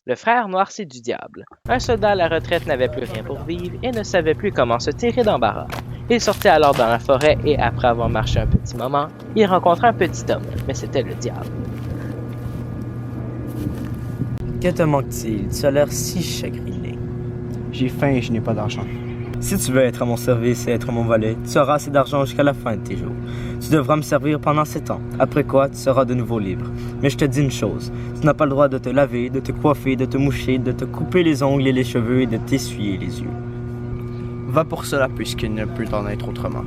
Le frère noirci du diable. Un soldat à la retraite n'avait plus rien pour vivre et ne savait plus comment se tirer d'embarras. Il sortait alors dans la forêt et, après avoir marché un petit moment, il rencontra un petit homme, mais c'était le diable. Que te manque-t-il? Tu as l'air si chagriné. J'ai faim et je n'ai pas d'argent. Si tu veux être à mon service et être mon valet, tu auras assez d'argent jusqu'à la fin de tes jours. Tu devras me servir pendant 7 ans, après quoi tu seras de nouveau libre. Mais je te dis une chose, tu n'as pas le droit de te laver, de te coiffer, de te moucher, de te couper les ongles et les cheveux et de t'essuyer les yeux. Va pour cela puisqu'il ne peut en être autrement.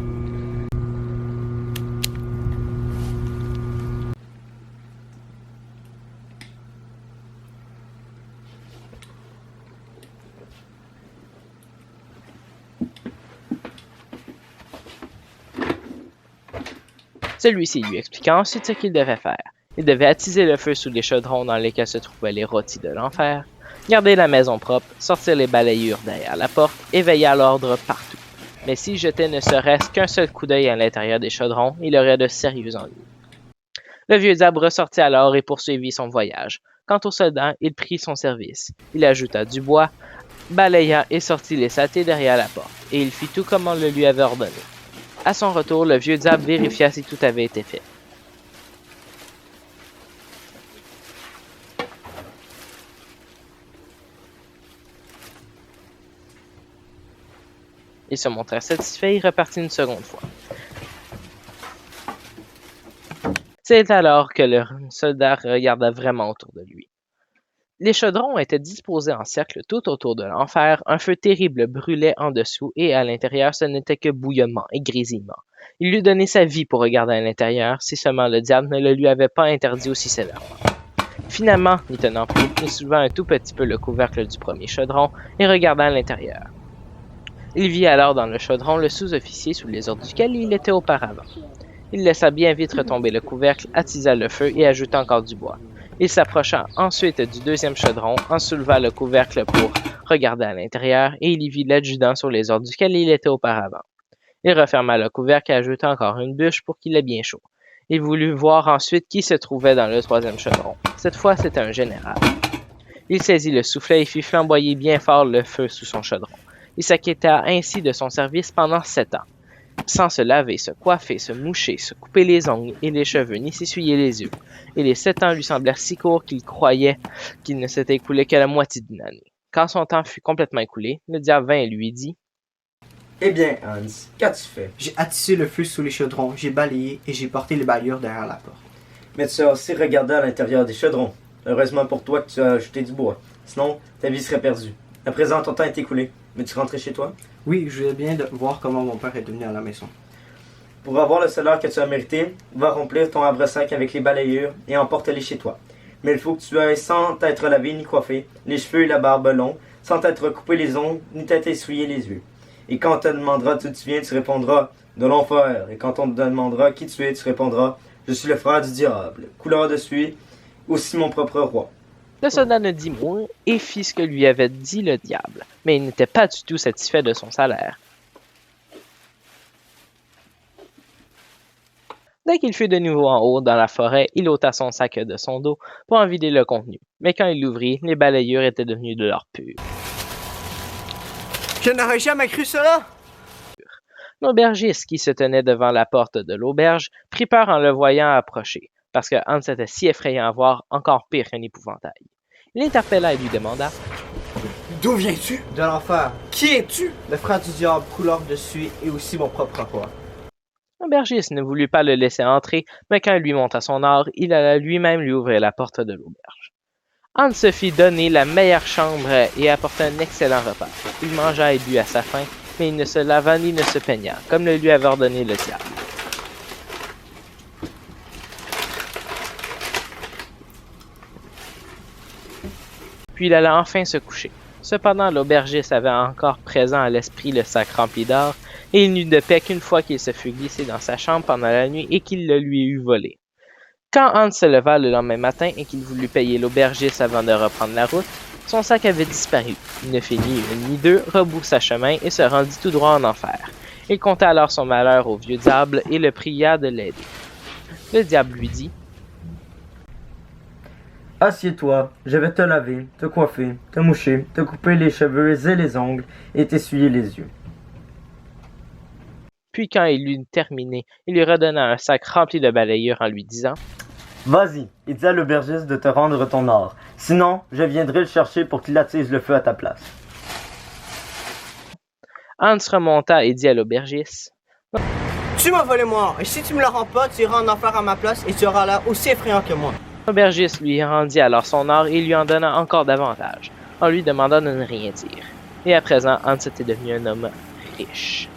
Celui-ci lui expliqua ensuite ce qu'il devait faire. Il devait attiser le feu sous les chaudrons dans lesquels se trouvaient les rôtis de l'enfer, garder la maison propre, sortir les balayures derrière la porte et veiller à l'ordre partout. Mais s'il jetait ne serait-ce qu'un seul coup d'œil à l'intérieur des chaudrons, il aurait de sérieux ennuis. Le vieux diable ressortit alors et poursuivit son voyage. Quant au soldat, il prit son service. Il ajouta du bois, balaya et sortit les saletés derrière la porte, et il fit tout comme on le lui avait ordonné. À son retour, le vieux diable vérifia si tout avait été fait. Il se montra satisfait et repartit une seconde fois. C'est alors que le soldat regarda vraiment autour de lui. Les chaudrons étaient disposés en cercle tout autour de l'enfer, un feu terrible brûlait en dessous et à l'intérieur ce n'était que bouillonnement et grésillement. Il eût donné sa vie pour regarder à l'intérieur, si seulement le diable ne le lui avait pas interdit aussi sévèrement. Finalement, n'y tenant plus, il souleva un tout petit peu le couvercle du premier chaudron et regarda à l'intérieur. Il vit alors dans le chaudron le sous-officier sous les ordres duquel il était auparavant. Il laissa bien vite retomber le couvercle, attisa le feu et ajouta encore du bois. Il s'approcha ensuite du deuxième chaudron, en souleva le couvercle pour regarder à l'intérieur et il y vit l'adjudant sur les ordres duquel il était auparavant. Il referma le couvercle et ajouta encore une bûche pour qu'il ait bien chaud. Il voulut voir ensuite qui se trouvait dans le troisième chaudron. Cette fois, c'était un général. Il saisit le soufflet et fit flamboyer bien fort le feu sous son chaudron. Il s'acquitta ainsi de son service pendant 7 ans, sans se laver, se coiffer, se moucher, se couper les ongles et les cheveux, ni s'essuyer les yeux. Et les 7 ans lui semblèrent si courts qu'il croyait qu'il ne s'était écoulé que la moitié d'une année. Quand son temps fut complètement écoulé, le diable vint et lui dit « Eh bien, Hans, qu'as-tu fait? J'ai attisé le feu sous les chaudrons, j'ai balayé et j'ai porté les balayures derrière la porte. Mais tu as aussi regardé à l'intérieur des chaudrons. Heureusement pour toi que tu as ajouté du bois. Sinon, ta vie serait perdue. À présent, ton temps est écoulé. Veux-tu rentrer chez toi? Oui, je voulais bien voir comment mon père est devenu à la maison. Pour avoir le salaire que tu as mérité, va remplir ton havre-sac avec les balayures et emporte-les chez toi. Mais il faut que tu ailles sans t'être lavé ni coiffé, les cheveux et la barbe longs, sans t'être coupé les ongles ni t'être essuyé les yeux. Et quand on te demandera d'où tu viens, tu répondras de l'enfer. Et quand on te demandera qui tu es, tu répondras je suis le frère du diable, couleur de suie, aussi mon propre roi. Le soldat ne dit mot et fit ce que lui avait dit le diable, mais il n'était pas du tout satisfait de son salaire. Dès qu'il fut de nouveau en haut dans la forêt, il ôta son sac de son dos pour en vider le contenu, mais quand il l'ouvrit, les balayures étaient devenues de l'or pur. Je n'aurais jamais cru cela! L'aubergiste qui se tenait devant la porte de l'auberge prit peur en le voyant approcher, parce que Hans était si effrayant à voir, encore pire qu'un épouvantail. Il l'interpella et lui demanda « D'où viens-tu? »« De l'enfer. »« Qui es-tu? »« Le frère du diable, couleur de suie et aussi mon propre roi. » L'aubergiste ne voulut pas le laisser entrer, mais quand il lui montra son or, il alla lui-même lui ouvrir la porte de l'auberge. Hans se fit donner la meilleure chambre et apporta un excellent repas. Il mangea et but à sa faim, mais il ne se lava ni ne se peigna, comme le lui avait ordonné le diable. Puis il alla enfin se coucher. Cependant, l'aubergiste avait encore présent à l'esprit le sac rempli d'or, et il n'eut de paix qu'une fois qu'il se fut glissé dans sa chambre pendant la nuit et qu'il le lui eut volé. Quand Hans se leva le lendemain matin et qu'il voulut payer l'aubergiste avant de reprendre la route, son sac avait disparu. Il ne fit ni une ni deux, rebroussa chemin et se rendit tout droit en enfer. Il conta alors son malheur au vieux diable et le pria de l'aider. Le diable lui dit Assieds-toi, je vais te laver, te coiffer, te moucher, te couper les cheveux et les ongles et t'essuyer les yeux. Puis quand il eut terminé, il lui redonna un sac rempli de balayures en lui disant « Vas-y, et dis à l'aubergiste de te rendre ton or. Sinon, je viendrai le chercher pour qu'il attise le feu à ta place. » Hans remonta et dit à l'aubergiste « Tu m'as volé mon or, et si tu me le rends pas, tu iras en enfer à ma place et tu auras l'air aussi effrayant que moi. » L'aubergiste lui rendit alors son or et lui en donna encore davantage, en lui demandant de ne rien dire. Et à présent, Hans était devenu un homme riche.